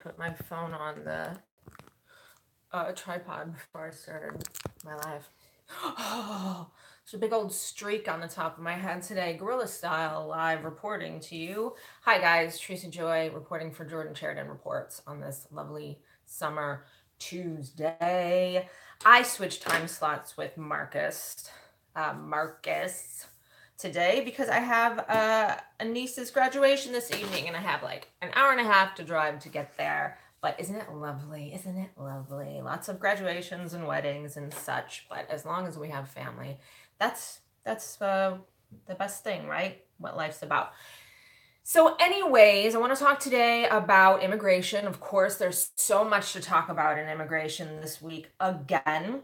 put my phone on the tripod before I started my live. Oh, there's a big old streak on the top of my head today. Gorilla style live reporting to you. Hi guys, Tracy Joy reporting for Jordan Sheridan Reports on this lovely summer Tuesday. I switched time slots with Marcus today because I have a niece's graduation this evening and I have like an hour and a half to drive to get there. But isn't it lovely? Isn't it lovely? Lots of graduations and weddings and such. But as long as we have family, that's the best thing, right? What life's about. So anyways, I want to talk today about immigration. Of course, there's so much to talk about in immigration this week again.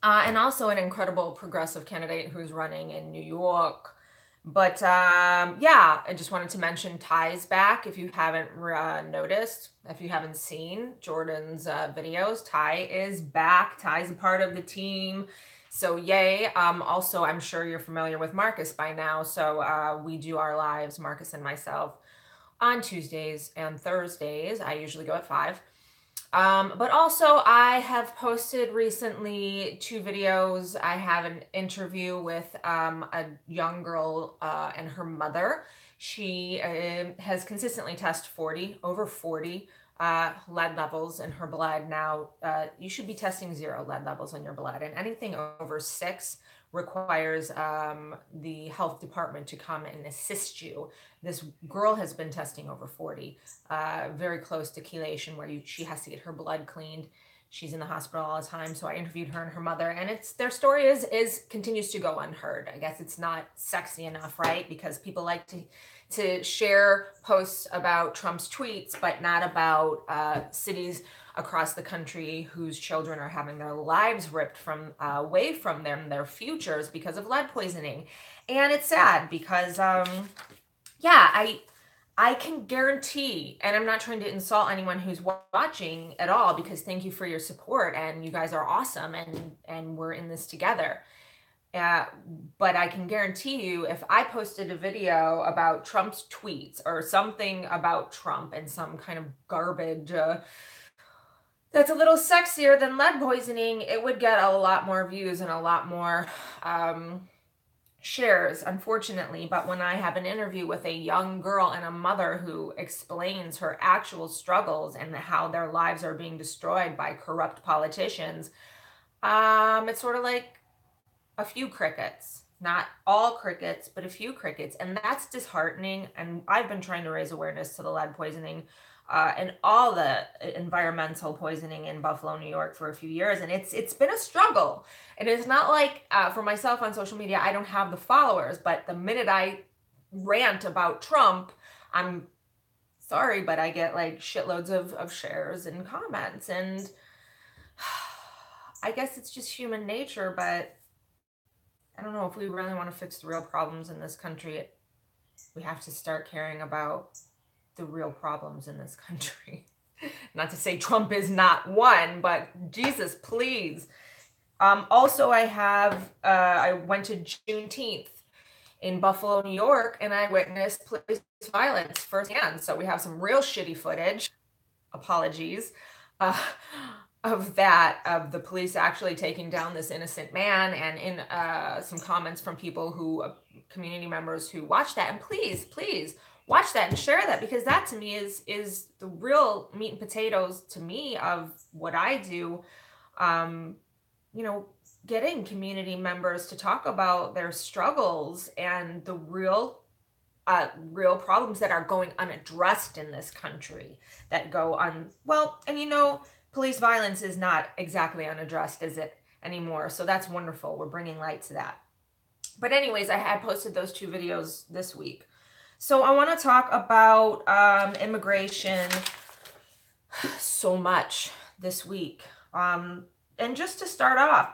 And also an incredible progressive candidate who's running in New York. But yeah, I just wanted to mention Ty's back. If you haven't noticed, if you haven't seen Jordan's videos, Ty is back. Ty's a part of the team. So yay. Also, I'm sure you're familiar with Marcus by now. So we do our lives, Marcus and myself, on Tuesdays and Thursdays. I usually go at 5. But also I have posted recently 2 videos. I have an interview with a young girl and her mother. She has consistently tested over 40 lead levels in her blood. Now, you should be testing 0 lead levels in your blood, and anything over 6 requires the health department to come and assist you. This girl has been testing over 40, very close to chelation, where she has to get her blood cleaned. She's in the hospital all the time. So I interviewed her and her mother, and their story continues to go unheard. I guess it's not sexy enough, right? Because people like to share posts about Trump's tweets, but not about cities across the country whose children are having their lives ripped away from them, their futures, because of lead poisoning. And it's sad because yeah, I can guarantee, and I'm not trying to insult anyone who's watching at all, because thank you for your support and you guys are awesome, and we're in this together. But I can guarantee you, if I posted a video about Trump's tweets or something about Trump and some kind of garbage that's a little sexier than lead poisoning, it would get a lot more views and a lot more shares, unfortunately. But when I have an interview with a young girl and a mother who explains her actual struggles and how their lives are being destroyed by corrupt politicians, it's sort of like a few crickets. Not all crickets, but a few crickets. And that's disheartening. And I've been trying to raise awareness to the lead poisoning and all the environmental poisoning in Buffalo, New York for a few years. And it's been a struggle. And it's not like for myself on social media, I don't have the followers. But the minute I rant about Trump, I'm sorry, but I get like shitloads of shares and comments. And I guess it's just human nature, but I don't know, if we really want to fix the real problems in this country, we have to start caring about the real problems in this country. Not to say Trump is not one, but Jesus, please. Also, I went to Juneteenth in Buffalo, New York, and I witnessed police violence firsthand. So we have some real shitty footage. Apologies. Of the police actually taking down this innocent man, and in some comments from people community members who watched that. And please watch that and share that, because that to me is the real meat and potatoes to me of what I do. Getting community members to talk about their struggles and the real problems that are going unaddressed in this country, that go police violence is not exactly unaddressed, is it, anymore? So that's wonderful. We're bringing light to that. But anyways, I had posted those 2 videos this week. So I want to talk about immigration so much this week. And just to start off,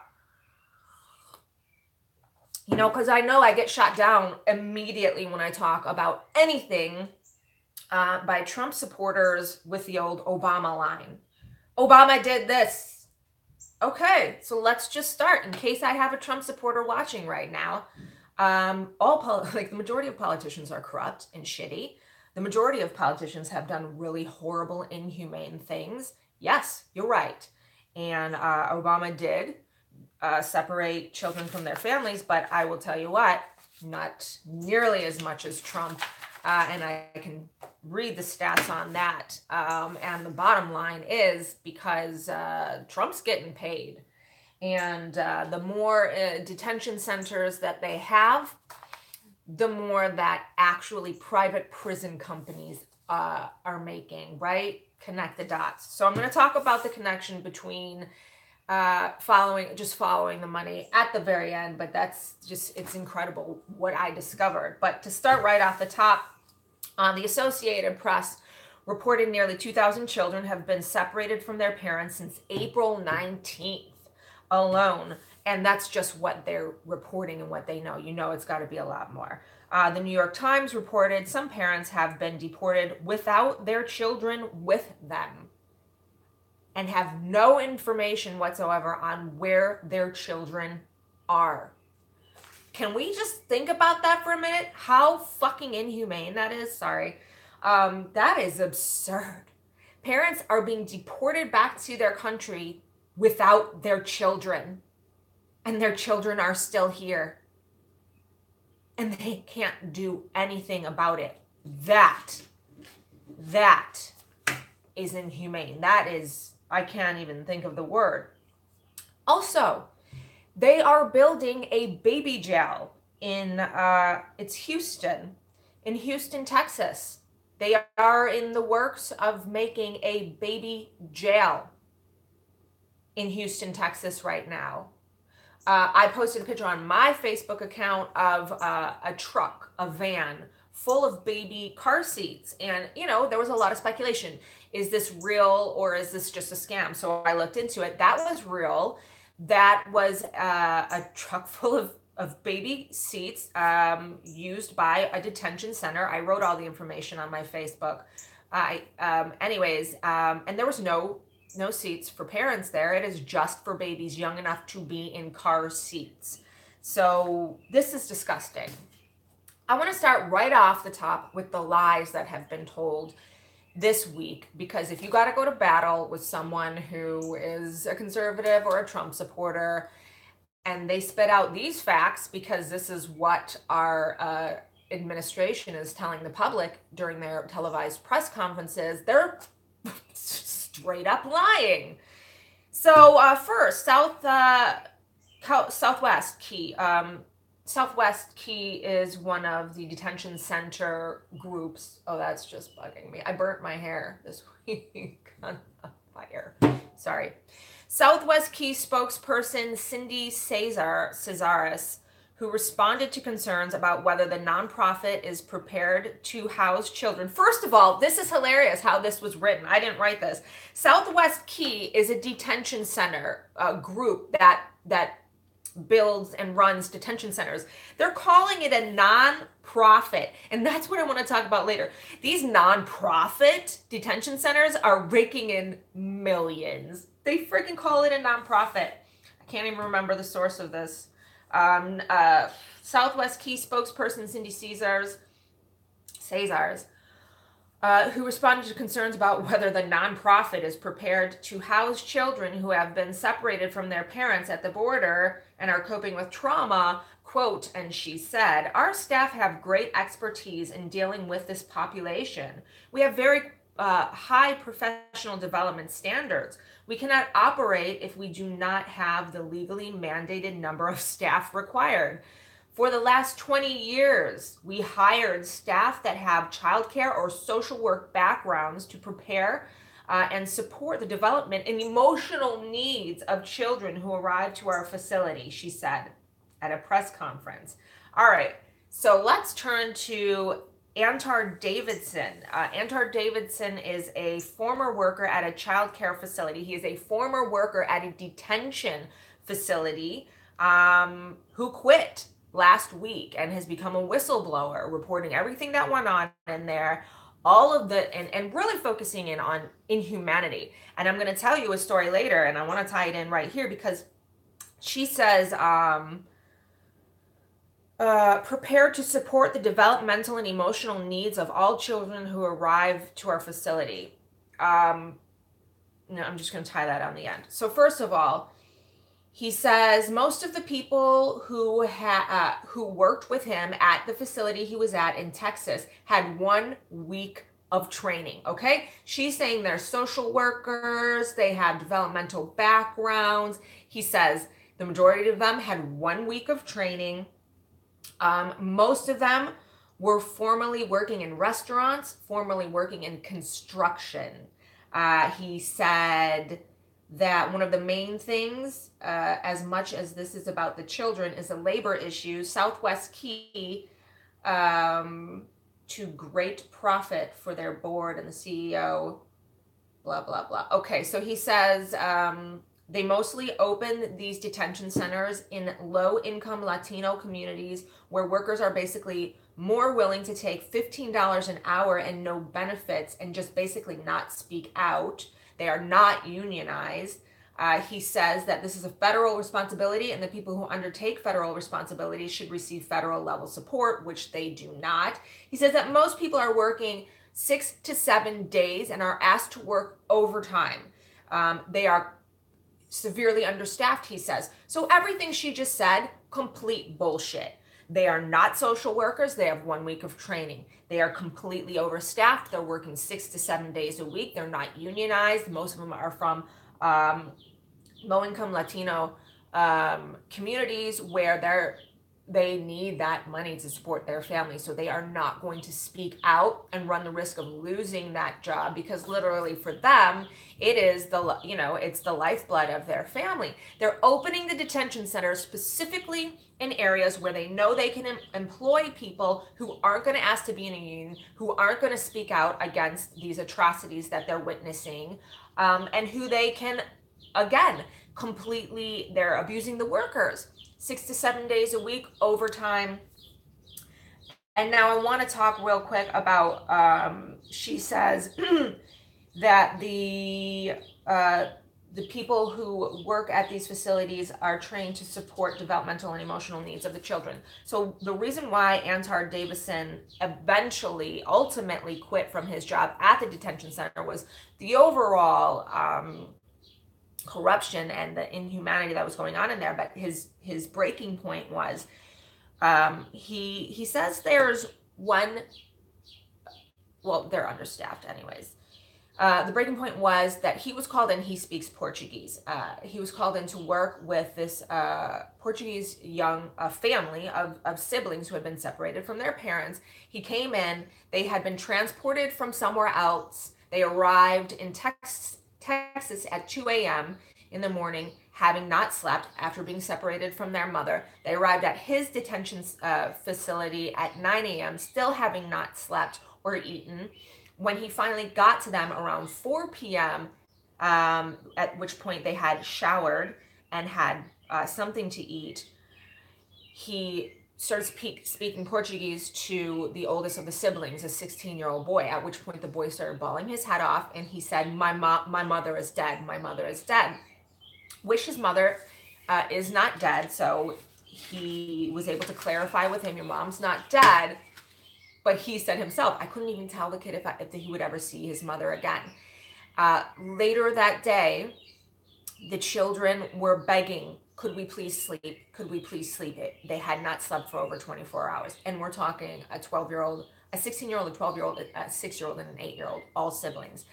because I know I get shot down immediately when I talk about anything by Trump supporters with the old Obama line. Obama did this. Okay, so let's just start. In case I have a Trump supporter watching right now, the majority of politicians are corrupt and shitty. the majority of politicians have done really horrible, inhumane things. Yes, you're right. And Obama did separate children from their families, but I will tell you what, not nearly as much as Trump. And I can read the stats on that. And the bottom line is because Trump's getting paid. And the more detention centers that they have, the more that actually private prison companies are making, right? Connect the dots. So I'm going to talk about the connection between following the money at the very end, but that's just, it's incredible what I discovered. But to start right off the top, the Associated Press reported nearly 2,000 children have been separated from their parents since April 19th alone. And that's just what they're reporting and what they know. You know, it's got to be a lot more. The New York Times reported some parents have been deported without their children with them and have no information whatsoever on where their children are. Can we just think about that for a minute? How fucking inhumane that is? Sorry. That is absurd. Parents are being deported back to their country without their children, and their children are still here, and they can't do anything about it. That is inhumane. That is, I can't even think of the word. Also, they are building a baby jail in, it's Houston, in Houston, Texas. They are in the works of making a baby jail in Houston, Texas right now. I posted a picture on my Facebook account of a truck, a van full of baby car seats. And, you know, there was a lot of speculation. Is this real or is this just a scam? So I looked into it. That was real. That was a truck full of baby seats used by a detention center. I wrote all the information on my Facebook. And there was no seats for parents there. It is just for babies young enough to be in car seats. So this is disgusting. I want to start right off the top with the lies that have been told this week, because if you got to go to battle with someone who is a conservative or a Trump supporter and they spit out these facts because this is what our administration is telling the public during their televised press conferences, they're straight up lying. So first, Southwest Key. Southwest Key is one of the detention center groups. Oh, that's just bugging me. I burnt my hair this week on fire. Sorry. Southwest Key spokesperson Cindy Cesaris, who responded to concerns about whether the nonprofit is prepared to house children. First of all, this is hilarious how this was written. I didn't write this. Southwest Key is a detention center group that builds and runs detention centers. They're calling it a non-profit, and that's what I want to talk about later. These non-profit detention centers are raking in millions. They freaking call it a non-profit. I can't even remember the source of this. Southwest Key spokesperson Cindy Cesars, who responded to concerns about whether the nonprofit is prepared to house children who have been separated from their parents at the border and are coping with trauma, quote, and she said, "Our staff have great expertise in dealing with this population. We have very high professional development standards. We cannot operate if we do not have the legally mandated number of staff required. For the last 20 years, we hired staff that have childcare or social work backgrounds to prepare and support the development and emotional needs of children who arrive to our facility," she said at a press conference. All right, so let's turn to Antar Davidson. Antar Davidson is a former worker at a child care facility. He is a former worker at a detention facility who quit last week and has become a whistleblower, reporting everything that went on in there, all of the, and really focusing in on inhumanity. And I'm going to tell you a story later, and I want to tie it in right here because she says, prepared to support the developmental and emotional needs of all children who arrive to our facility. No, I'm just going to tie that on the end. So first of all, he says most of the people who worked with him at the facility he was at in Texas had 1 week of training. Okay, she's saying they're social workers, they have developmental backgrounds. He says the majority of them had 1 week of training. Most of them were formerly working in restaurants, formerly working in construction. He said that one of the main things, as much as this is about the children, is a labor issue. Southwest Key, to great profit for their board and the CEO, blah, blah, blah. Okay, so he says they mostly open these detention centers in low-income Latino communities where workers are basically more willing to take $15 an hour and no benefits and just basically not speak out. They are not unionized. He says that this is a federal responsibility and the people who undertake federal responsibilities should receive federal level support, which they do not. He says that most people are working 6 to 7 days and are asked to work overtime. They are severely understaffed, he says. So everything she just said, complete bullshit. They are not social workers. They have 1 week of training. They are completely overstaffed. They're working 6 to 7 days a week. They're not unionized. Most of them are from low-income Latino communities where they need that money to support their family. So they are not going to speak out and run the risk of losing that job, because literally for them, it is it's the lifeblood of their family. They're opening the detention centers specifically in areas where they know they can employ people who aren't going to ask to be in a union, who aren't going to speak out against these atrocities that they're witnessing, and who they can, again, they're abusing the workers. 6 to 7 days a week, overtime. And now I want to talk real quick about, she says that the people who work at these facilities are trained to support developmental and emotional needs of the children. So the reason why Antar Davison ultimately quit from his job at the detention center was the overall corruption and the inhumanity that was going on in there. But his breaking point was, he says there's they're understaffed anyways. The breaking point was that he was called in. He speaks Portuguese. He was called in to work with this Portuguese young family of siblings who had been separated from their parents. He came in. They had been transported from somewhere else. They arrived in Texas at 2 a.m. in the morning, having not slept after being separated from their mother. They arrived at his detention facility at 9 a.m., still having not slept or eaten. When he finally got to them around 4 p.m., at which point they had showered and had something to eat, he started speaking Portuguese to the oldest of the siblings, a 16-year-old boy, at which point the boy started bawling his head off, and he said, my mother is dead, my mother is dead. Which his mother is not dead, so he was able to clarify with him, your mom's not dead. But he said himself, I couldn't even tell the kid if he would ever see his mother again. Later that day, the children were begging, could we please sleep? Could we please sleep? They had not slept for over 24 hours. And we're talking a 12-year-old, a 16-year-old, a 12-year-old, a 6-year-old, and an 8-year-old, all siblings.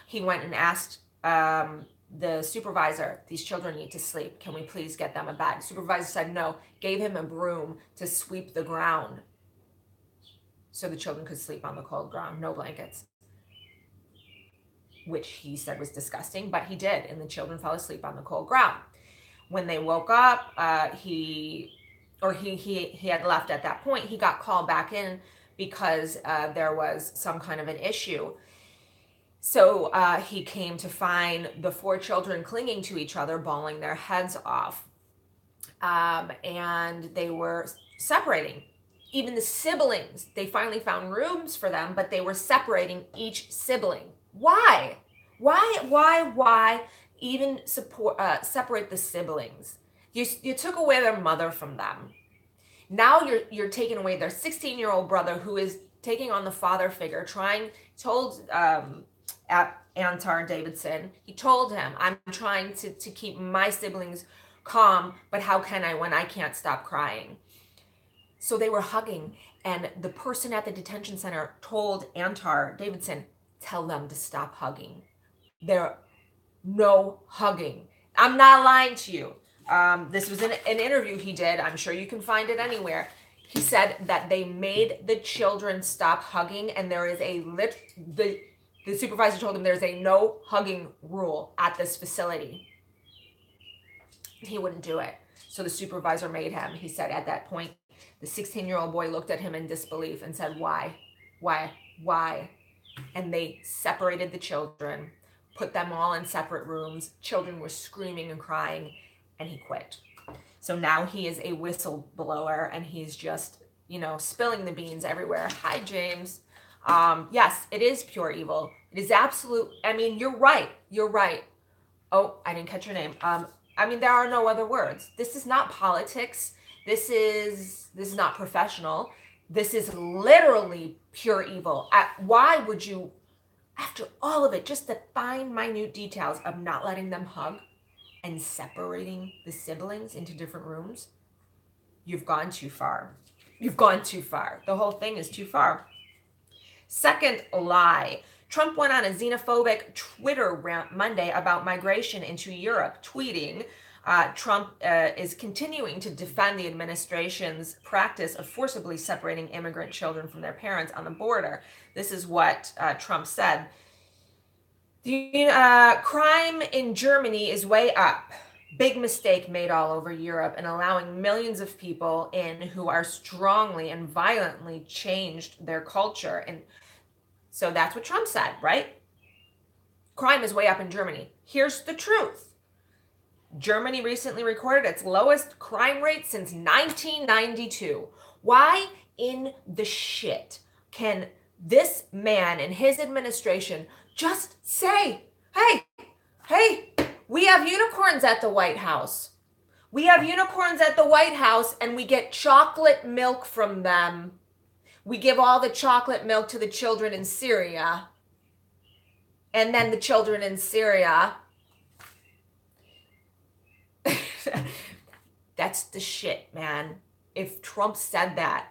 He went and asked the supervisor, these children need to sleep. Can we please get them a bed? The supervisor said no, gave him a broom to sweep the ground so the children could sleep on the cold ground, no blankets, which he said was disgusting, but he did, and the children fell asleep on the cold ground. When they woke up, he had left at that point. He got called back in because there was some kind of an issue. So he came to find the 4 children clinging to each other, bawling their heads off, and they were separating. Even the siblings, they finally found rooms for them, but they were separating each sibling. Why? Why even separate the siblings? You took away their mother from them. Now you're taking away their 16-year-old brother who is taking on the father figure, told Antar Davidson, he told him, I'm trying to keep my siblings calm, but how can I when I can't stop crying? So they were hugging, and the person at the detention center told Antar Davidson, tell them to stop hugging. There, no hugging. I'm not lying to you. This was an interview he did. I'm sure you can find it anywhere. He said that they made the children stop hugging, and there is the supervisor told him there's a no hugging rule at this facility. He wouldn't do it. So the supervisor made him. He said at that point, the 16-year-old boy looked at him in disbelief and said, why? And they separated the children, put them all in separate rooms. Children were screaming and crying, and he quit. So now he is a whistleblower, and he's just, spilling the beans everywhere. Hi, James. Yes, it is pure evil. It is absolute. I mean, you're right. Oh, I didn't catch your name. There are no other words. This is not politics. This is not professional. This is literally pure evil. Why would you, after all of it, just the fine, minute details of not letting them hug and separating the siblings into different rooms, you've gone too far. You've gone too far. The whole thing is too far. Second lie. Trump went on a xenophobic Twitter rant Monday about migration into Europe, tweeting, Trump is continuing to defend the administration's practice of forcibly separating immigrant children from their parents on the border. This is what Trump said. The crime in Germany is way up. Big mistake made all over Europe in allowing millions of people in who are strongly and violently changed their culture. And so that's what Trump said, right? Crime is way up in Germany. Here's the truth. Germany recently recorded its lowest crime rate since 1992. Why in the shit can this man and his administration just say, hey, we have unicorns at the White House. We have unicorns at the White House, and we get chocolate milk from them. We give all the chocolate milk to the children in Syria. And then the children in Syria, that's the shit, man. If Trump said that,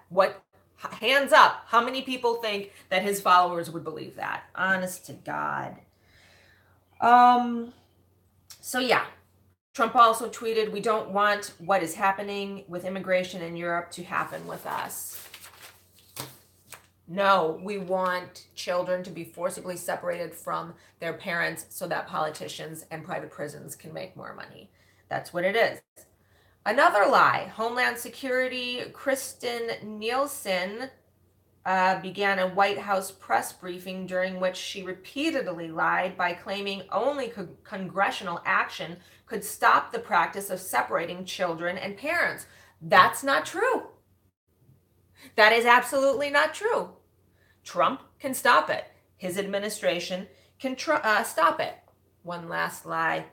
hands up, how many people think that his followers would believe that? Honest to God. So yeah, Trump also tweeted, we don't want what is happening with immigration in Europe to happen with us. No, we want children to be forcibly separated from their parents so that politicians and private prisons can make more money. That's what it is. Another lie. Homeland Security Kristen Nielsen began a White House press briefing during which she repeatedly lied by claiming only congressional action could stop the practice of separating children and parents. That's not true. That is absolutely not true. Trump can stop it. His administration can stop it. One last lie.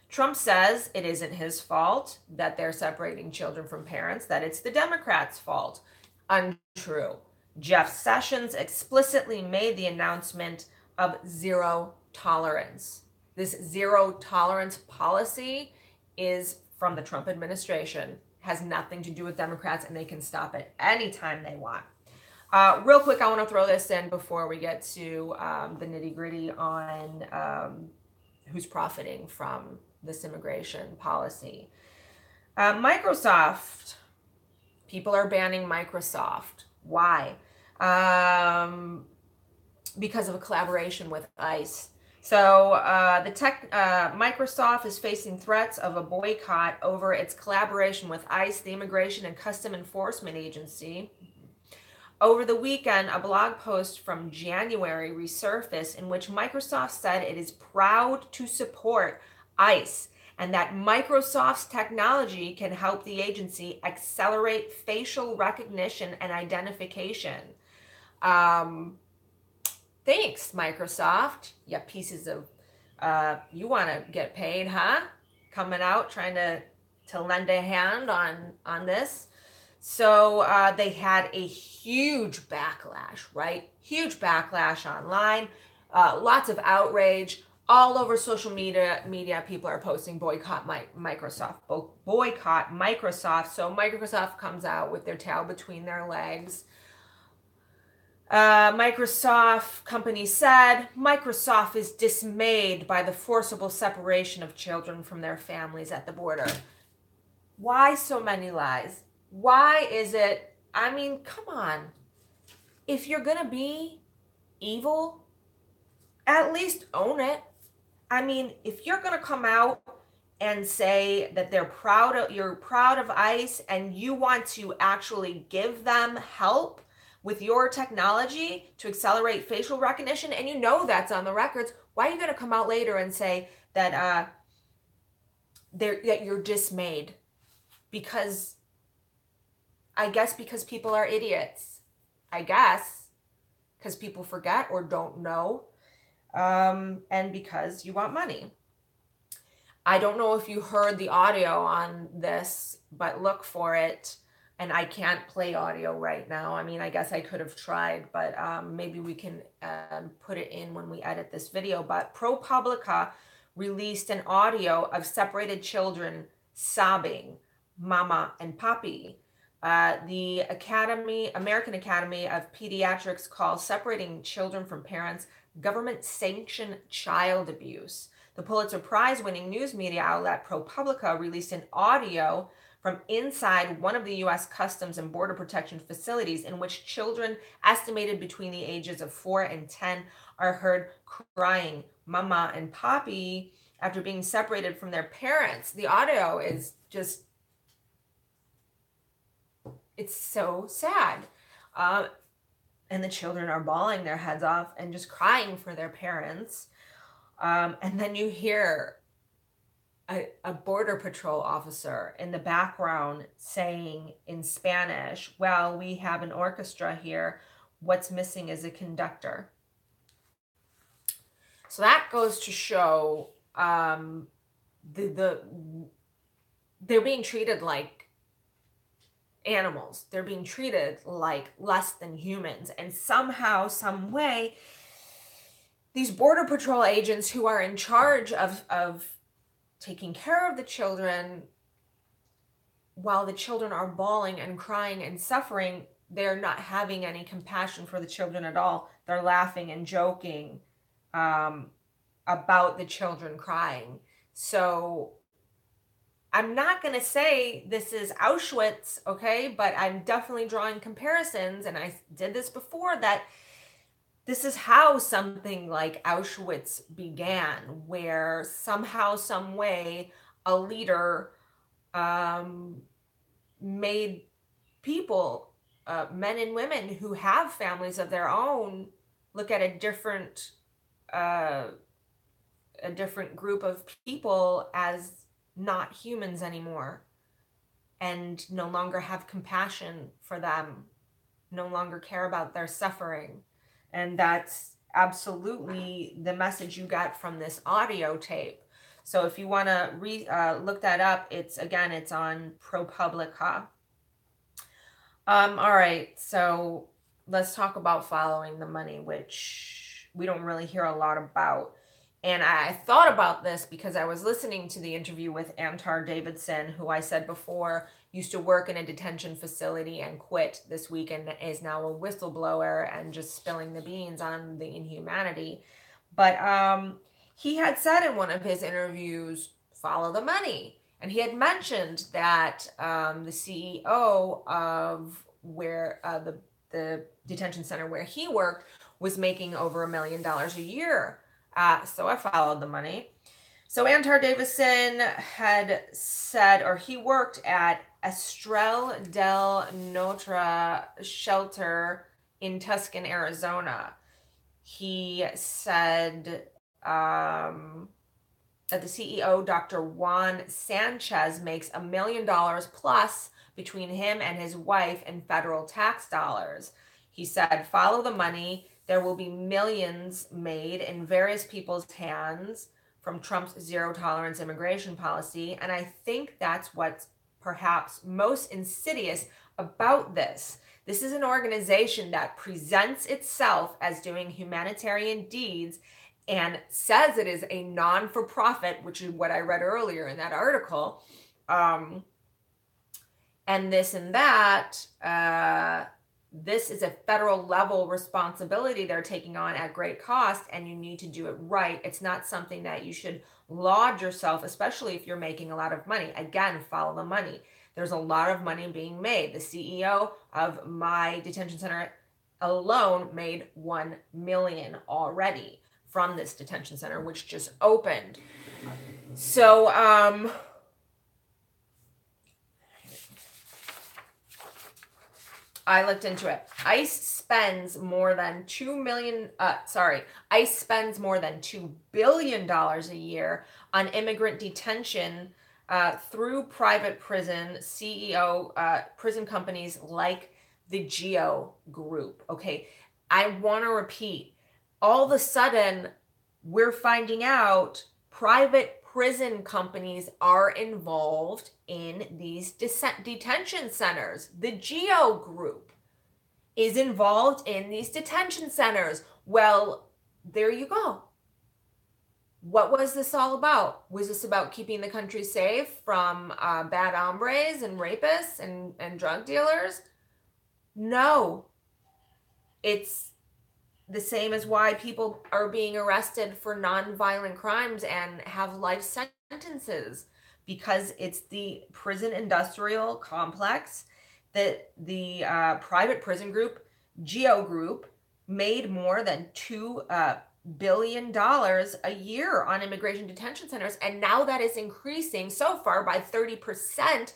Trump says it isn't his fault that they're separating children from parents, that it's the Democrats' fault. Untrue. Jeff Sessions explicitly made the announcement of zero tolerance. This zero tolerance policy is from the Trump administration, has nothing to do with Democrats, and they can stop it anytime they want. Real quick, I want to throw this in before we get to the nitty-gritty on who's profiting from this immigration policy. Microsoft, people are banning Microsoft. Why? Because of a collaboration with ICE. So Microsoft is facing threats of a boycott over its collaboration with ICE, the Immigration and Custom Enforcement Agency. Over the weekend, a blog post from January resurfaced in which Microsoft said it is proud to support ICE and that Microsoft's technology can help the agency accelerate facial recognition and identification. Thanks, Microsoft. You pieces of, you want to get paid, huh? Coming out, trying to lend a hand on this. So they had a huge backlash, right? Huge backlash online, lots of outrage all over social media. People are posting boycott Microsoft, boycott Microsoft. So Microsoft comes out with their tail between their legs. Microsoft company said Microsoft is dismayed by the forcible separation of children from their families at the border. Why so many lies? Why is it? I mean, come on. If you're going to be evil, at least own it. I mean, if you're going to come out and say that you're proud of ICE and you want to actually give them help with your technology to accelerate facial recognition, and you know that's on the records, why are you going to come out later and say that that you're dismayed? Because I guess because people are idiots. I guess because people forget or don't know, and because you want money. I don't know if you heard the audio on this, but look for it. And I can't play audio right now. I mean, I guess I could have tried, but maybe we can put it in when we edit this video. But ProPublica released an audio of separated children sobbing, mama and papi. The American Academy of Pediatrics calls separating children from parents government-sanctioned child abuse. The Pulitzer Prize-winning news media outlet ProPublica released an audio from inside one of the U.S. Customs and Border Protection facilities in which children estimated between the ages of 4 and 10 are heard crying, mama and papi, after being separated from their parents. The audio is just, it's so sad. And the children are bawling their heads off and just crying for their parents. And then you hear a Border Patrol officer in the background saying in Spanish, well, we have an orchestra here. What's missing is a conductor. So that goes to show they're being treated like animals. They're being treated like less than humans. And somehow, some way, these Border Patrol agents who are in charge of taking care of the children, while the children are bawling and crying and suffering, they're not having any compassion for the children at all. They're laughing and joking about the children crying. So I'm not going to say this is Auschwitz, okay? But I'm definitely drawing comparisons, and I did this before, that this is how something like Auschwitz began, where somehow, some way, a leader made people, men and women who have families of their own, look at a different group of people as not humans anymore, and no longer have compassion for them, no longer care about their suffering. And that's absolutely the message you got from this audio tape. So if you want to look that up, it's on ProPublica. All right, so let's talk about following the money, which we don't really hear a lot about. And I thought about this because I was listening to the interview with Antar Davidson, who I said before used to work in a detention facility and quit this week and is now a whistleblower and just spilling the beans on the inhumanity. But he had said in one of his interviews, follow the money. And he had mentioned that the CEO of where the detention center where he worked was making over $1 million a year. So I followed the money. So Antar Davidson had said, or he worked at Estrella del Norte shelter in Tucson, Arizona. He said that the CEO, Dr. Juan Sanchez, makes $1 million plus between him and his wife in federal tax dollars. He said, follow the money. There will be millions made in various people's hands from Trump's zero tolerance immigration policy. And I think that's what's perhaps most insidious about this. This is an organization that presents itself as doing humanitarian deeds and says it is a non-for-profit, which is what I read earlier in that article, and this and that. This is a federal level responsibility they're taking on at great cost, and you need to do it right. It's not something that you should laud yourself, especially if you're making a lot of money. Again, follow the money. There's a lot of money being made. The CEO of my detention center alone made $1 million already from this detention center, which just opened. So, I looked into it. ICE spends more than $2 billion a year on immigrant detention through private prison prison companies like the GEO Group. Okay, I want to repeat. All of a sudden, we're finding out private prison companies are involved in these detention centers. The GEO Group is involved in these detention centers. Well, there you go. What was this all about? Was this about keeping the country safe from bad hombres and rapists and drug dealers? No. It's the same as why people are being arrested for non-violent crimes and have life sentences, because it's the prison industrial complex that the private prison group, GEO Group, made more than $2 billion a year on immigration detention centers. And now that is increasing so far by 30%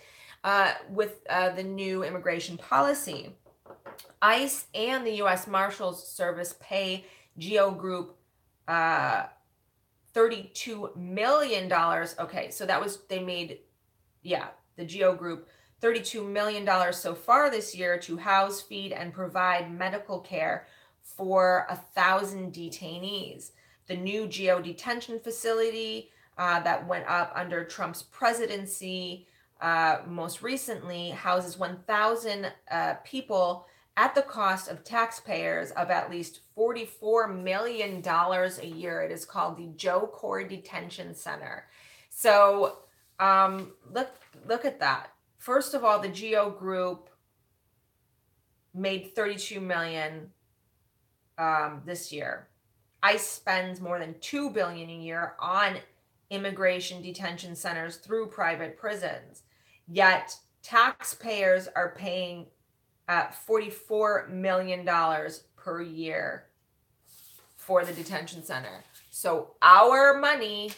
with the new immigration policy. ICE and the U.S. Marshals Service pay GEO Group $32 million. Okay, so that was, the GEO Group, $32 million so far this year to house, feed, and provide medical care for 1,000 detainees. The new GEO detention facility that went up under Trump's presidency most recently houses 1,000 people at the cost of taxpayers of at least $44 million a year. It is called the Joe Corey Detention Center. So look at that. First of all, the GEO Group made $32 million this year. ICE spends more than $2 billion a year on immigration detention centers through private prisons. Yet taxpayers are paying $44 million per year for the detention center. So our money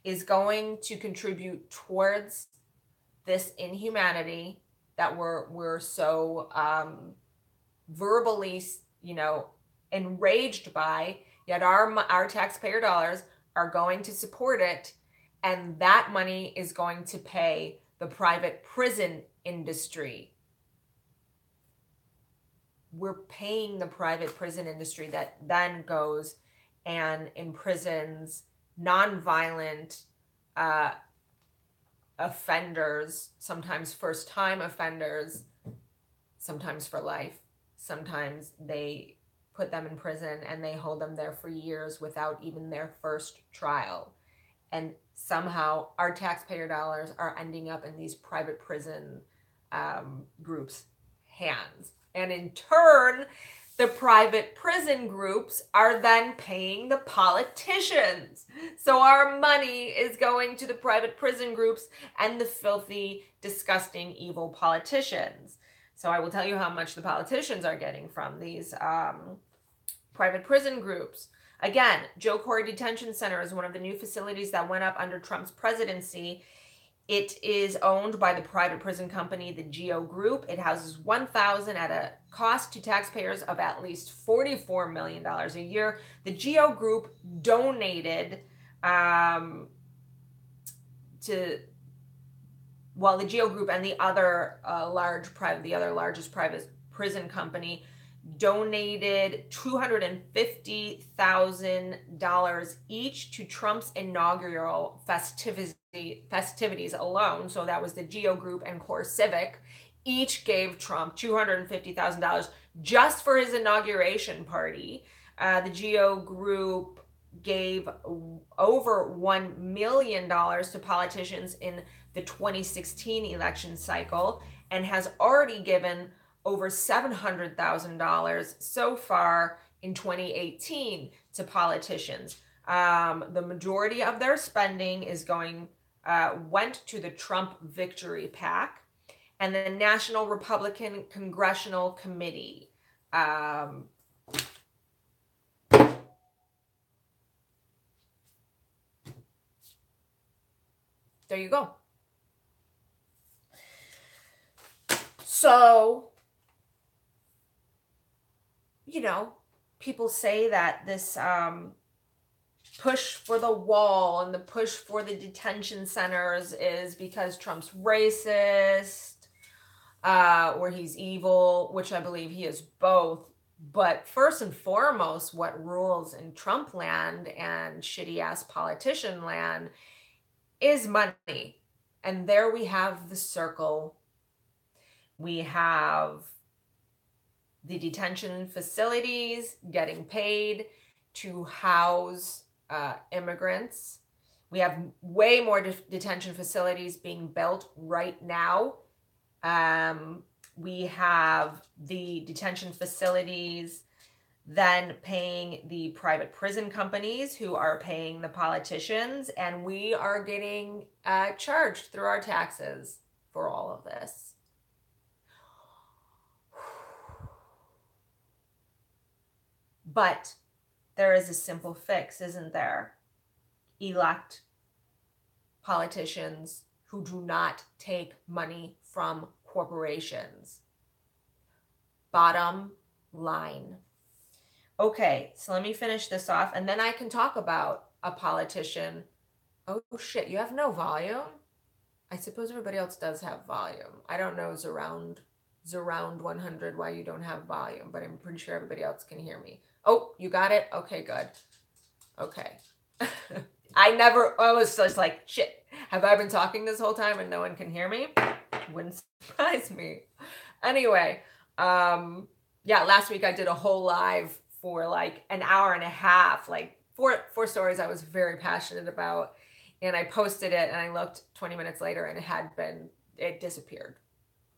is going to contribute towards this inhumanity that we're so verbally, enraged by. Yet our taxpayer dollars are going to support it, and that money is going to pay the private prison industry. We're paying the private prison industry that then goes and imprisons nonviolent offenders, sometimes first-time offenders, sometimes for life. Sometimes they put them in prison and they hold them there for years without even their first trial. And somehow our taxpayer dollars are ending up in these private prison groups' hands. And in turn, the private prison groups are then paying the politicians. So our money is going to the private prison groups and the filthy, disgusting, evil politicians. So I will tell you how much the politicians are getting from these private prison groups. Again, Joe Corey Detention Center is one of the new facilities that went up under Trump's presidency. It is owned by the private prison company, the GEO Group. It houses 1,000 at a cost to taxpayers of at least $44 million a year. The GEO Group donated the GEO Group and the other largest private prison company donated $250,000 each to Trump's inaugural festivities alone. So that was the Geo Group and Core Civic. Each gave Trump $250,000 just for his inauguration party. The Geo Group gave over $1 million to politicians in the 2016 election cycle and has already given over $700,000 so far in 2018 to politicians. The majority of their spending went to the Trump Victory PAC and the National Republican Congressional Committee. There you go. So, people say that this push for the wall and the push for the detention centers is because Trump's racist or he's evil, which I believe he is both. But first and foremost, what rules in Trump land and shitty-ass politician land is money. And there we have the circle. We have the detention facilities getting paid to house immigrants. We have way more detention facilities being built right now. We have the detention facilities then paying the private prison companies who are paying the politicians, and we are getting charged through our taxes for all of this. But there is a simple fix, isn't there? Elect politicians who do not take money from corporations. Bottom line. Okay, so let me finish this off, and then I can talk about a politician. Oh shit, you have no volume? I suppose everybody else does have volume. I don't know, Zaround 100 why you don't have volume, but I'm pretty sure everybody else can hear me. Oh, you got it? Okay, good. Okay. I was just like, shit, have I been talking this whole time and no one can hear me? Wouldn't surprise me. Anyway, last week I did a whole live for like an hour and a half, like four stories I was very passionate about, and I posted it and I looked 20 minutes later and it disappeared.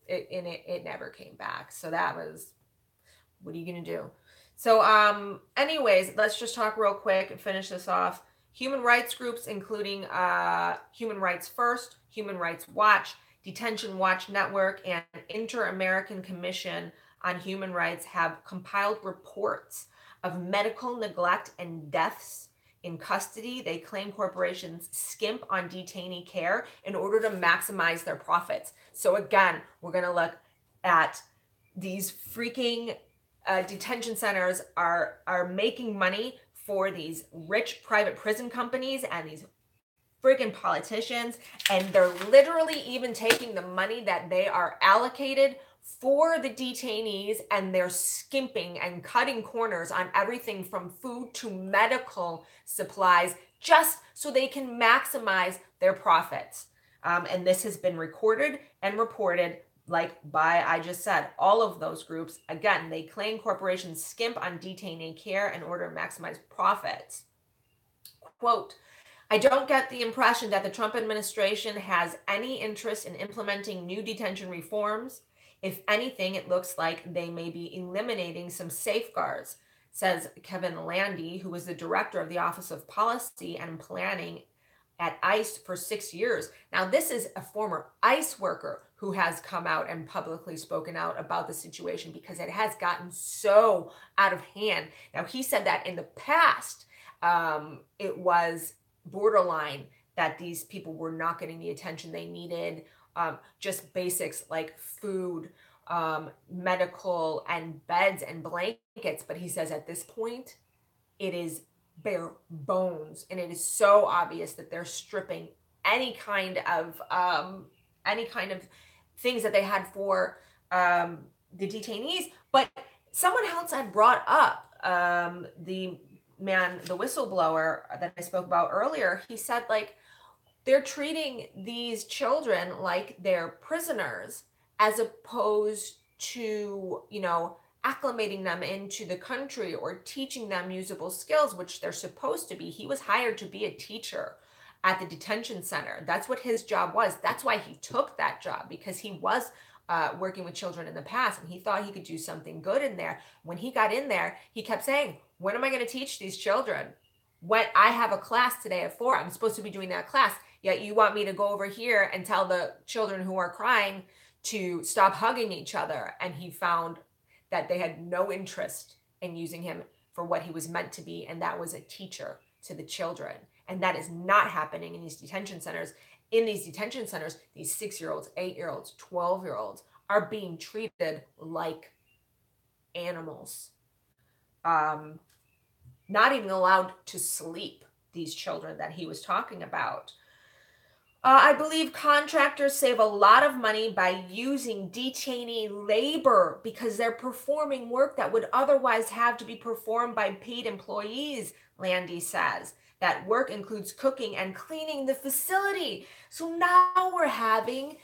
It never came back. So that was, what are you going to do? So anyways, let's just talk real quick and finish this off. Human rights groups, including Human Rights First, Human Rights Watch, Detention Watch Network, and Inter-American Commission on Human Rights have compiled reports of medical neglect and deaths in custody. They claim corporations skimp on detainee care in order to maximize their profits. So again, we're going to look at these freaking detention centers are making money for these rich private prison companies and these freaking politicians, and they're literally even taking the money that they are allocated for the detainees, and they're skimping and cutting corners on everything from food to medical supplies just so they can maximize their profits. And this has been recorded and reported, like I just said, all of those groups. Again, they claim corporations skimp on detainee care in order to maximize profits. Quote, I don't get the impression that the Trump administration has any interest in implementing new detention reforms. If anything, it looks like they may be eliminating some safeguards, says Kevin Landy, who was the director of the Office of Policy and Planning at ICE for 6 years. Now, this is a former ICE worker who has come out and publicly spoken out about the situation because it has gotten so out of hand. Now, he said that in the past, it was borderline that these people were not getting the attention they needed, just basics like food, medical, and beds and blankets. But he says at this point, it is bare bones, and it is so obvious that they're stripping any kind of things that they had for the detainees. But someone else had brought up the whistleblower that I spoke about earlier. He said, like, they're treating these children like they're prisoners as opposed to, acclimating them into the country or teaching them usable skills, which they're supposed to be. He was hired to be a teacher at the detention center. That's what his job was. That's why he took that job, because he was working with children in the past and he thought he could do something good in there. When he got in there, he kept saying, when am I going to teach these children? When I have a class today at 4, I'm supposed to be doing that class. Yet you want me to go over here and tell the children who are crying to stop hugging each other. And he found that they had no interest in using him for what he was meant to be, and that was a teacher to the children. And that is not happening in these detention centers. In these detention centers, these 6-year-olds, 8-year-olds, 12-year-olds are being treated like animals. Not even allowed to sleep, these children that he was talking about. I believe contractors save a lot of money by using detainee labor because they're performing work that would otherwise have to be performed by paid employees, Landy says. That work includes cooking and cleaning the facility. So now we're having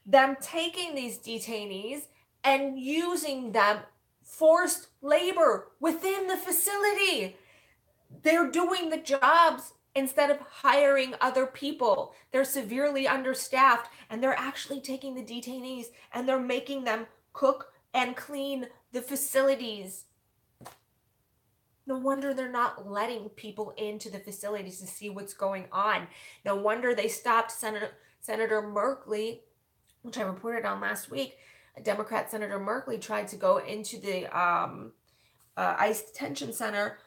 them taking these detainees and using them forced labor within the facility. They're doing the jobs instead of hiring other people. They're severely understaffed, and they're actually taking the detainees and they're making them cook and clean the facilities. No wonder they're not letting people into the facilities to see what's going on. No wonder they stopped Senator Merkley, which I reported on last week. Democrat Senator Merkley tried to go into the ICE detention center,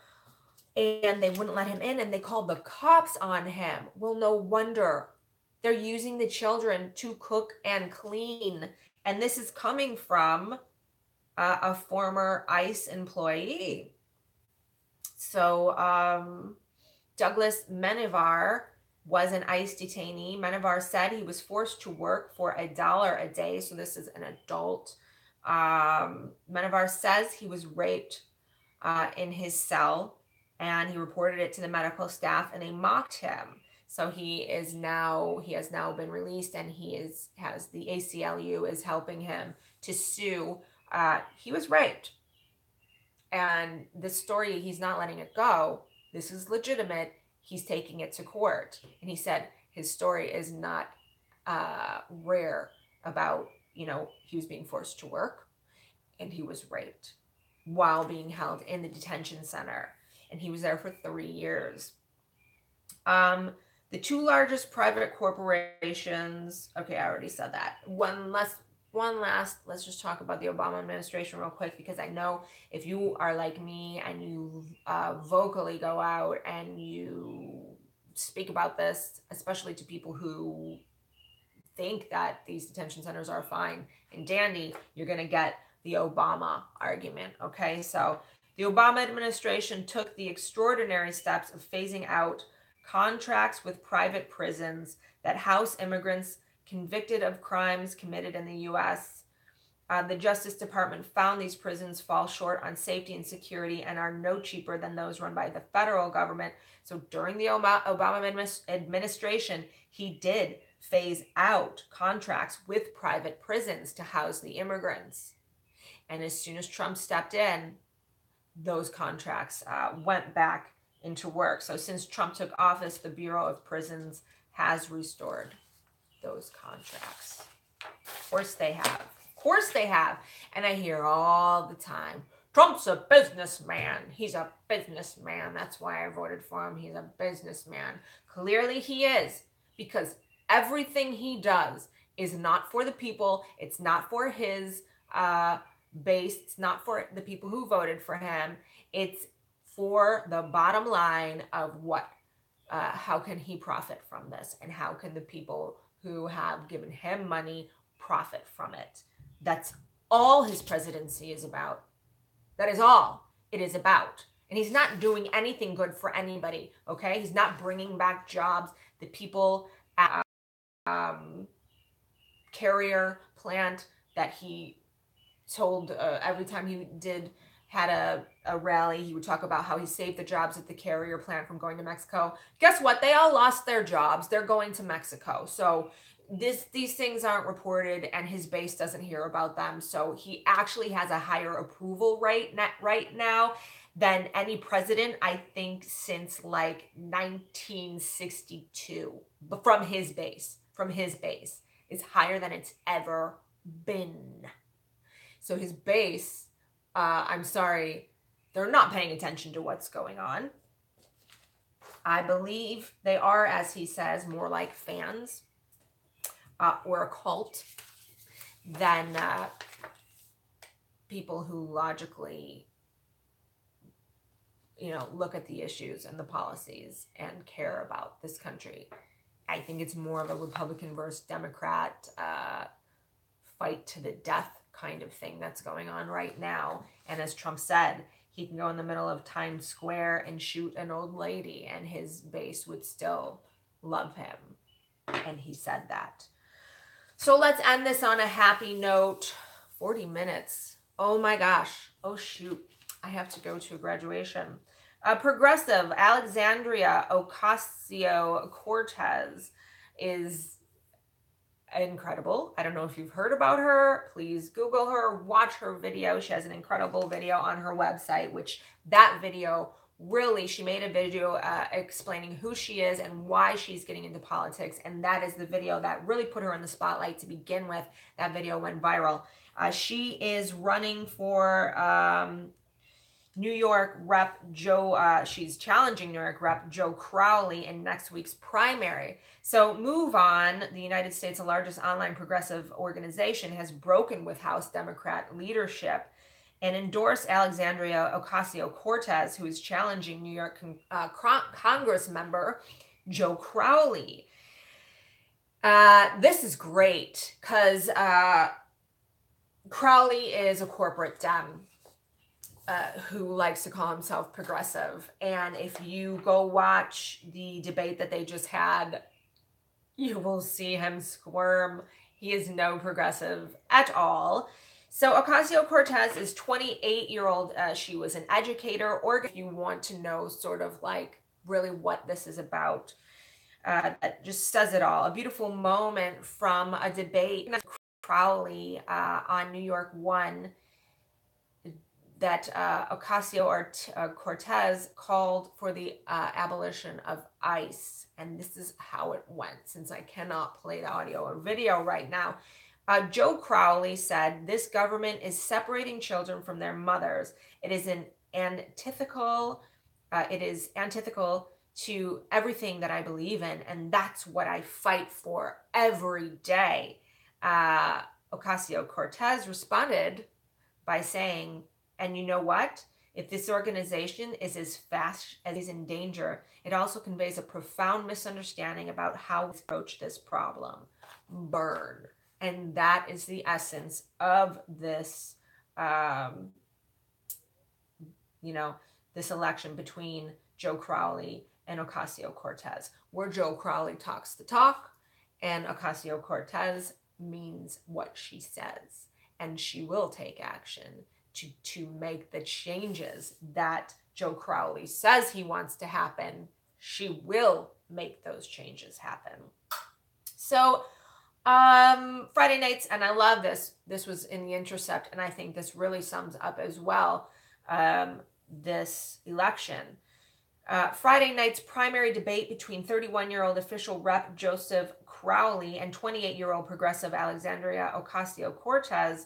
and they wouldn't let him in, and they called the cops on him. Well, no wonder. They're using the children to cook and clean. And this is coming from a former ICE employee. So Douglas Menevar was an ICE detainee. Menevar said he was forced to work for $1 a day. So this is an adult. Menevar says he was raped in his cell, and he reported it to the medical staff, and they mocked him. So he has now been released, and the ACLU is helping him to sue. He was raped, and this story, he's not letting it go. This is legitimate. He's taking it to court, and he said his story is not rare about, he was being forced to work, and he was raped while being held in the detention center. And he was there for 3 years. The 2 largest private corporations. Okay, I already said that. One last. Let's just talk about the Obama administration real quick, because I know if you are like me and you vocally go out and you speak about this, especially to people who think that these detention centers are fine and dandy, you're going to get the Obama argument. Okay, so the Obama administration took the extraordinary steps of phasing out contracts with private prisons that house immigrants convicted of crimes committed in the U.S. The Justice Department found these prisons fall short on safety and security and are no cheaper than those run by the federal government. So during the Obama administration, he did phase out contracts with private prisons to house the immigrants. And as soon as Trump stepped in, those contracts went back into work. So since Trump took office, the Bureau of Prisons has restored those contracts. Of course they have. And I hear all the time, Trump's a businessman. He's a businessman. That's why I voted for him. He's a businessman. Clearly he is, because everything he does is not for the people. It's not for his base. It's not for the people who voted for him. It's for the bottom line of how can he profit from this, and how can the people who have given him money profit from it. That's all his presidency is about. That is all it is about. And he's not doing anything good for anybody, okay? He's not bringing back jobs. The people at Carrier plant that he told every time he had a rally, he would talk about how he saved the jobs at the carrier plant from going to Mexico. Guess what? They all lost their jobs. They're going to Mexico. So these things aren't reported, and his base doesn't hear about them. So he actually has a higher approval rate right now than any president, I think, since like 1962. But from his base, is higher than it's ever been. So his base, I'm sorry, they're not paying attention to what's going on. I believe they are, as he says, more like fans or a cult than people who logically, look at the issues and the policies and care about this country. I think it's more of a Republican versus Democrat fight to the death kind of thing that's going on right now. And as Trump said, he can go in the middle of Times Square and shoot an old lady and his base would still love him. And he said that. So let's end this on a happy note. 40 minutes. Oh my gosh. Oh shoot. I have to go to a graduation. Progressive Alexandria Ocasio-Cortez is incredible. I don't know if you've heard about her. Please Google her, watch her video. She has an incredible video on her website, which that video really, she made a video explaining who she is and why she's getting into politics. And that is the video that really put her in the spotlight to begin with. That video went viral. She is running for New York Rep. She's challenging New York Rep. Joe Crowley in next week's primary. So Move On, the United States' largest online progressive organization, has broken with House Democrat leadership and endorsed Alexandria Ocasio-Cortez, who is challenging New York Congress member Joe Crowley. This is great because Crowley is a corporate Dem who likes to call himself progressive. And if you go watch the debate that they just had, you will see him squirm. He is no progressive at all. So Ocasio-Cortez is 28-year-old. She was an educator, or if you want to know sort of like really what this is about, that just says it all. A beautiful moment from a debate Crowley on New York One that Ocasio-Cortez called for the abolition of ICE. And this is how it went, since I cannot play the audio or video right now. Joe Crowley said, "This government is separating children from their mothers. It is antithetical to everything that I believe in, and that's what I fight for every day." Ocasio-Cortez responded by saying, "And you know what? If this organization is as fast as he's in danger, it also conveys a profound misunderstanding about how we approach this problem." Burn. And that is the essence of this, this election between Joe Crowley and Ocasio-Cortez, where Joe Crowley talks the talk and Ocasio-Cortez means what she says. And she will take action to make the changes that Joe Crowley says he wants to happen. She will make those changes happen. So Friday nights, and I love this. This was in The Intercept, and I think this really sums up as well this election. Friday night's primary debate between 31-year-old official Rep. Joseph Crowley and 28-year-old progressive Alexandria Ocasio-Cortez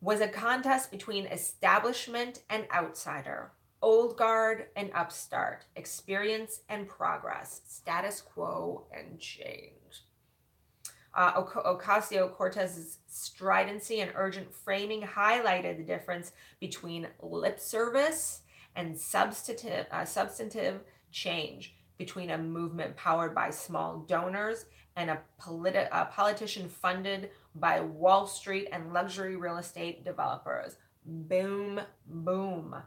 was a contest between establishment and outsider, old guard and upstart, experience and progress, status quo and change. Ocasio-Cortez's stridency and urgent framing highlighted the difference between lip service and substantive change, between a movement powered by small donors and a politician funded by Wall Street and luxury real estate developers. Boom, boom.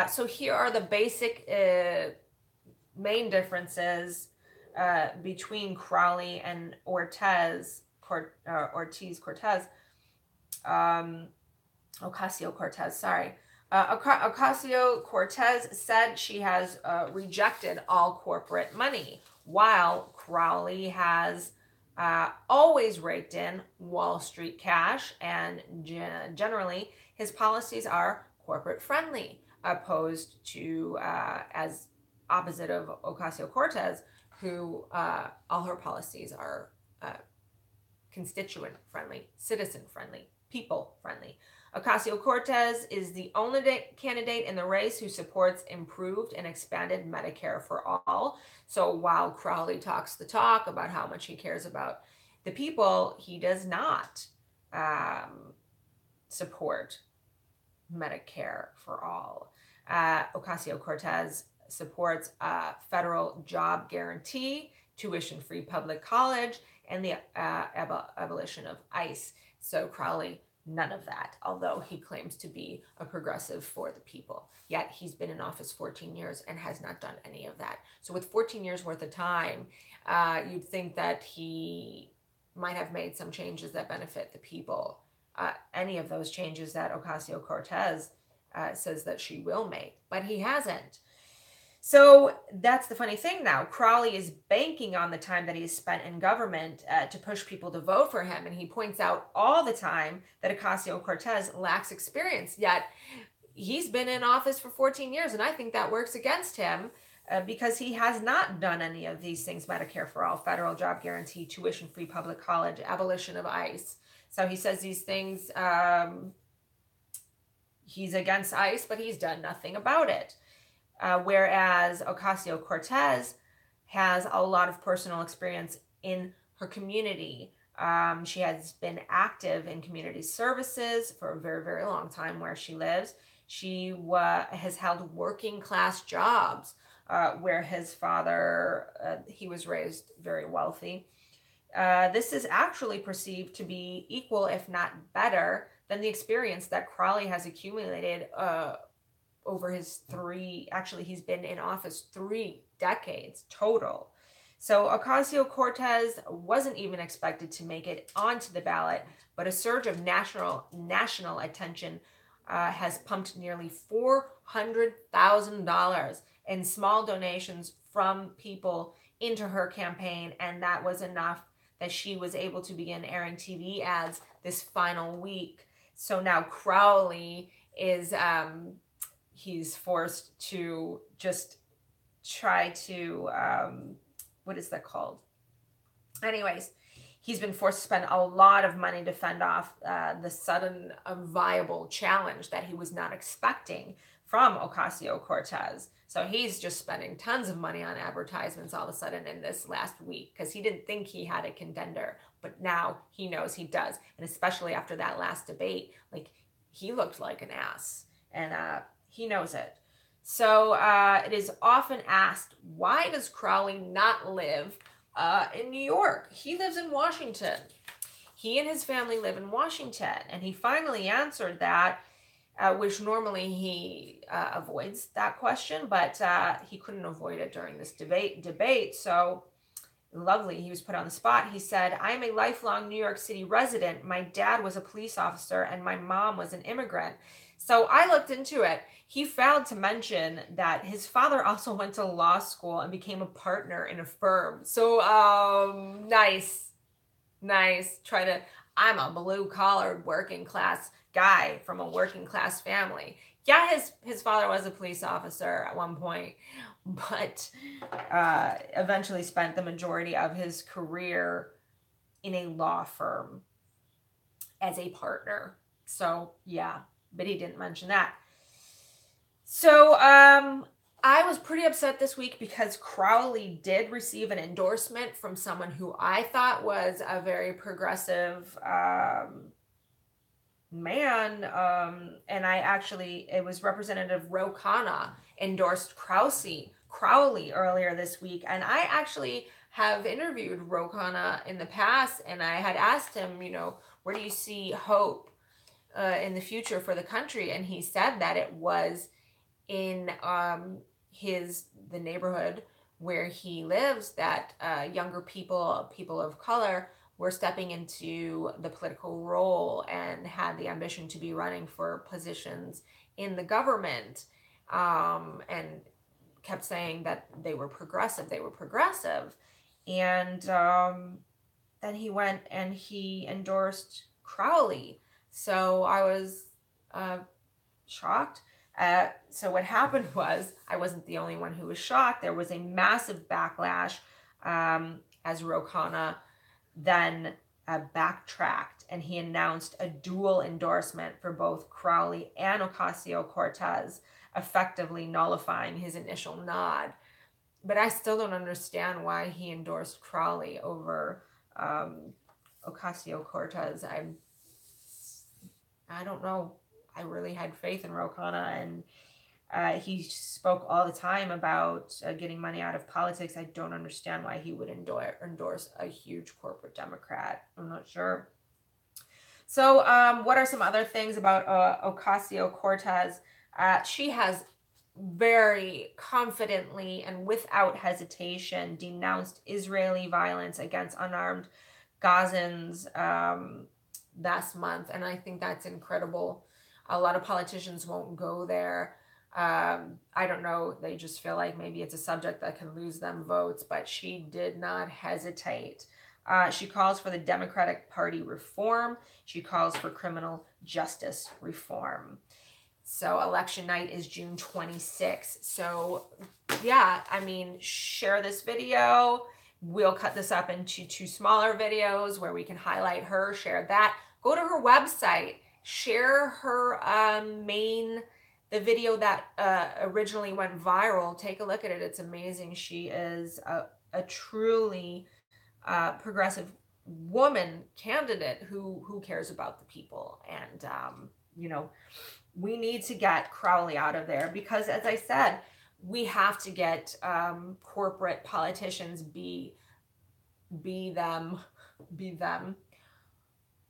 So here are the basic main differences between Crowley and Ortiz-Cortez. Ocasio-Cortez, sorry. Ocasio-Cortez said she has rejected all corporate money, while Crowley has always raked in Wall Street cash, and generally his policies are corporate friendly, opposed to as opposite of Ocasio-Cortez, who all her policies are constituent friendly, citizen friendly, people friendly. Ocasio-Cortez is the only candidate in the race who supports improved and expanded Medicare for all. So while Crowley talks the talk about how much he cares about the people, he does not support Medicare for all. Ocasio-Cortez supports a federal job guarantee, tuition-free public college, and the abolition of ICE. So Crowley, none of that, although he claims to be a progressive for the people. Yet he's been in office 14 years and has not done any of that. So with 14 years worth of time, you'd think that he might have made some changes that benefit the people. Any of those changes that Ocasio-Cortez says that she will make, but he hasn't. So that's the funny thing now. Crowley is banking on the time that he's spent in government to push people to vote for him. And he points out all the time that Ocasio-Cortez lacks experience, yet he's been in office for 14 years. And I think that works against him because he has not done any of these things: Medicare for all, federal job guarantee, tuition-free public college, abolition of ICE. So he says these things, he's against ICE, but he's done nothing about it. Whereas Ocasio-Cortez has a lot of personal experience in her community. She has been active in community services for a very, very long time where she lives. She has held working class jobs where his father, he was raised very wealthy. This is actually perceived to be equal, if not better, than the experience that Crowley has accumulated over his he's been in office 3 decades total. So Ocasio-Cortez wasn't even expected to make it onto the ballot, but a surge of national attention has pumped nearly $400,000 in small donations from people into her campaign, and that was enough that she was able to begin airing TV ads this final week. So now Crowley is he's forced to just try to, what is that called? Anyways, he's been forced to spend a lot of money to fend off the sudden viable challenge that he was not expecting from Ocasio-Cortez. So he's just spending tons of money on advertisements all of a sudden in this last week because he didn't think he had a contender, but now he knows he does. And especially after that last debate, like, he looked like an ass, and he knows it. So it is often asked, why does Crowley not live in New York? He lives in Washington. He and his family live in Washington, and he finally answered that, which normally he avoids that question, but he couldn't avoid it during this debate. So lovely, he was put on the spot. He said, "I am a lifelong New York City resident. My dad was a police officer and my mom was an immigrant." So I looked into it. He failed to mention that his father also went to law school and became a partner in a firm. So nice. I'm a blue-collar working class guy from a working class family. Yeah, his father was a police officer at one point, but eventually spent the majority of his career in a law firm as a partner. So yeah, but he didn't mention that. So I was pretty upset this week because Crowley did receive an endorsement from someone who I thought was a very progressive man, and it was Representative Ro Khanna endorsed Crowley earlier this week, and I actually have interviewed Ro Khanna in the past, and I had asked him, where do you see hope in the future for the country? And he said that it was in the neighborhood where he lives, that younger people of color were stepping into the political role and had the ambition to be running for positions in the government, and kept saying that they were progressive, and then he went and he endorsed Crowley. So I was shocked. So what happened was, I wasn't the only one who was shocked. There was a massive backlash, as Ro Khanna then backtracked, and he announced a dual endorsement for both Crowley and Ocasio-Cortez, effectively nullifying his initial nod. But I still don't understand why he endorsed Crowley over Ocasio-Cortez. I don't know. I really had faith in Ro Khanna, and he spoke all the time about getting money out of politics. I don't understand why he would endorse a huge corporate Democrat. I'm not sure. So what are some other things about Ocasio-Cortez? She has very confidently and without hesitation denounced Israeli violence against unarmed Gazans last month, and I think that's incredible. A lot of politicians won't go there. I don't know, they just feel like maybe it's a subject that can lose them votes, but she did not hesitate. She calls for the Democratic Party reform. She calls for criminal justice reform. So election night is June 26th. So yeah, I mean, share this video. We'll cut this up into 2 smaller videos where we can highlight her, share that. Go to her website, share her the video that originally went viral. Take a look at it. It's amazing. She is a truly progressive woman candidate who cares about the people. And, you know, we need to get Crowley out of there because, as I said, we have to get corporate politicians be them,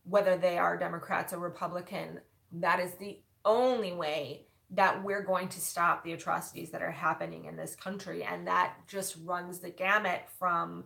whether they are Democrats or Republican. That is the only way that we're going to stop the atrocities that are happening in this country. And that just runs the gamut from,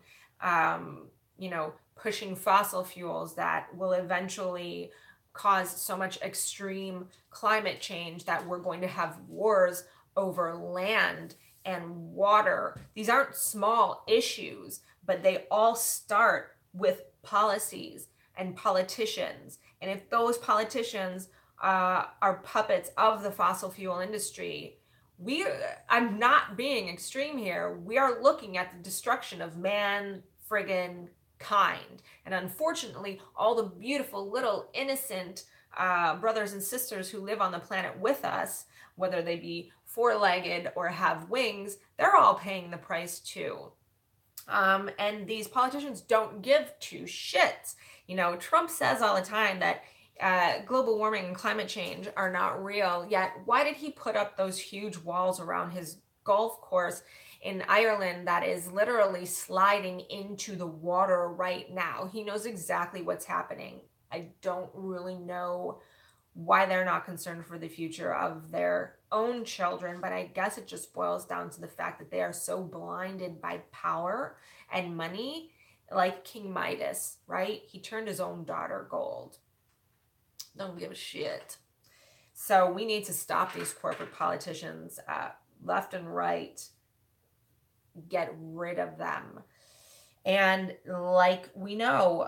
you know, pushing fossil fuels that will eventually cause so much extreme climate change that we're going to have wars over land and water. These aren't small issues, but they all start with policies and politicians. And if those politicians are puppets of the fossil fuel industry, I'm not being extreme here, we are looking at the destruction of man friggin' kind. And unfortunately, all the beautiful little innocent brothers and sisters who live on the planet with us, whether they be 4-legged or have wings, they're all paying the price too. And these politicians don't give 2 shits. You know, Trump says all the time that global warming and climate change are not real, yet why did he put up those huge walls around his golf course in Ireland that is literally sliding into the water right now? He knows exactly what's happening. I don't really know why they're not concerned for the future of their own children, but I guess it just boils down to the fact that they are so blinded by power and money, like King Midas, right? He turned his own daughter gold. Don't give a shit. So we need to stop these corporate politicians left and right. Get rid of them. And like we know,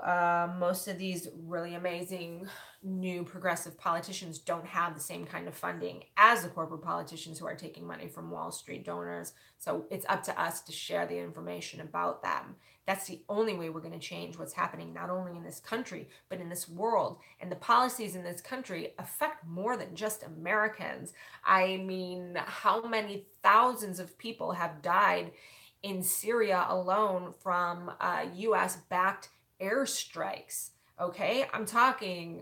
most of these really amazing new progressive politicians don't have the same kind of funding as the corporate politicians who are taking money from Wall Street donors. So it's up to us to share the information about them. That's the only way we're going to change what's happening, not only in this country, but in this world. And the policies in this country affect more than just Americans. I mean, how many thousands of people have died in Syria alone from US-backed airstrikes? Okay, I'm talking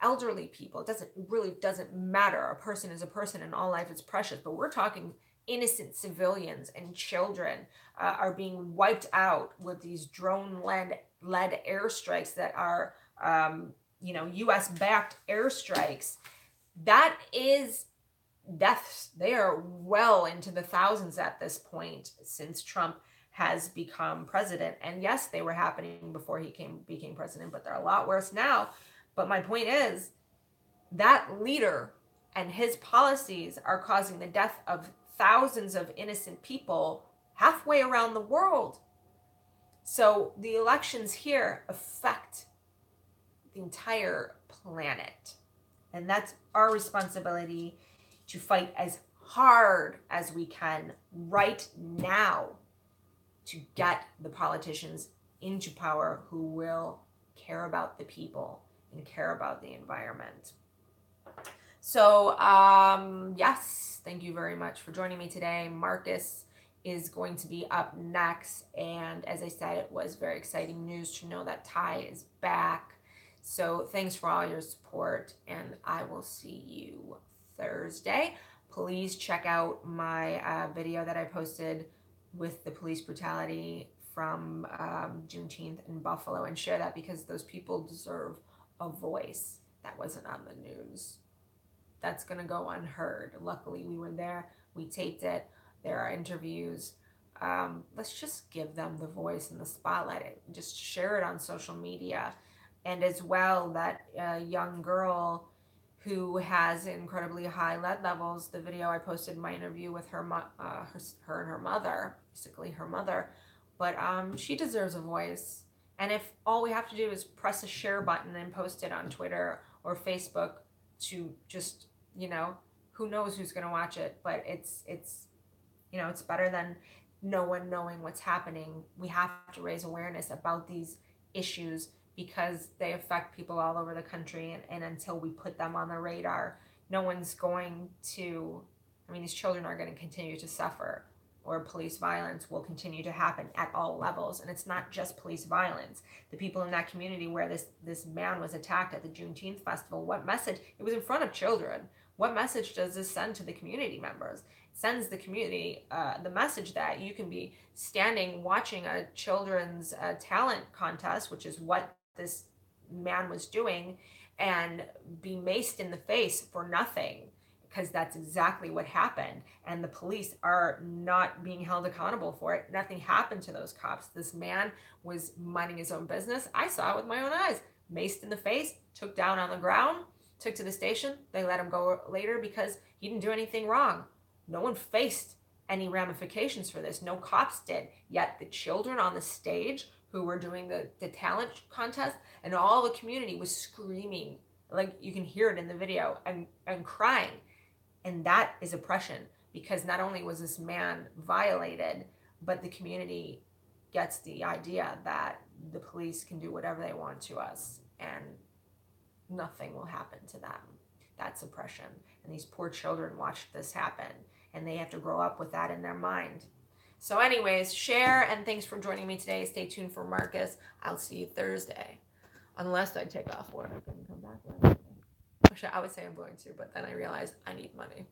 elderly people. It really doesn't matter. A person is a person and all life is precious, but we're talking innocent civilians and children are being wiped out with these drone-led airstrikes that are, you know, US-backed airstrikes. That is deaths. They are well into the thousands at this point, since Trump has become president. And yes, they were happening before he became president, but they're a lot worse now. But my point is that leader and his policies are causing the death of thousands of innocent people halfway around the world. So the elections here affect the entire planet. And that's our responsibility to fight as hard as we can right now to get the politicians into power who will care about the people and care about the environment. So, yes, thank you very much for joining me today. Marcus is going to be up next. And as I said, it was very exciting news to know that Ty is back. So thanks for all your support, and I will see you Thursday. Please check out my video that I posted with the police brutality from Juneteenth in Buffalo, and share that because those people deserve a voice that wasn't on the news. That's going to go unheard. Luckily, we were there. We taped it. There are interviews. Let's just give them the voice and the spotlight. Just share it on social media. And as well, that young girl who has incredibly high lead levels, the video I posted, my interview with her and her mother, basically her mother, but she deserves a voice. And if all we have to do is press a share button and post it on Twitter or Facebook to just, who knows who's going to watch it, but it's better than no one knowing what's happening. We have to raise awareness about these issues because they affect people all over the country, and until we put them on the radar, no one's going to, these children are going to continue to suffer, or police violence will continue to happen at all levels. And it's not just police violence. The people in that community where this man was attacked at the Juneteenth festival, what message, it was in front of children. What message does this send to the community members? It sends the community the message that you can be standing watching a children's talent contest, which is what this man was doing, and be maced in the face for nothing, because that's exactly what happened. And the police are not being held accountable for it. Nothing happened to those cops. This man was minding his own business. I saw it with my own eyes. Maced in the face, took down on the ground, took to the station. They let him go later because he didn't do anything wrong. No one faced any ramifications for this. No cops did. Yet the children on the stage who were doing the talent contest, and all the community was screaming, like you can hear it in the video, and crying. And that is oppression, because not only was this man violated, but the community gets the idea that the police can do whatever they want to us and nothing will happen to them. That's oppression. And these poor children watched this happen, and they have to grow up with that in their mind. So anyways, share, and thanks for joining me today. Stay tuned for Marcus. I'll see you Thursday. Unless I take off work and come back Wednesday. Actually, I would say I'm going to, but then I realized I need money.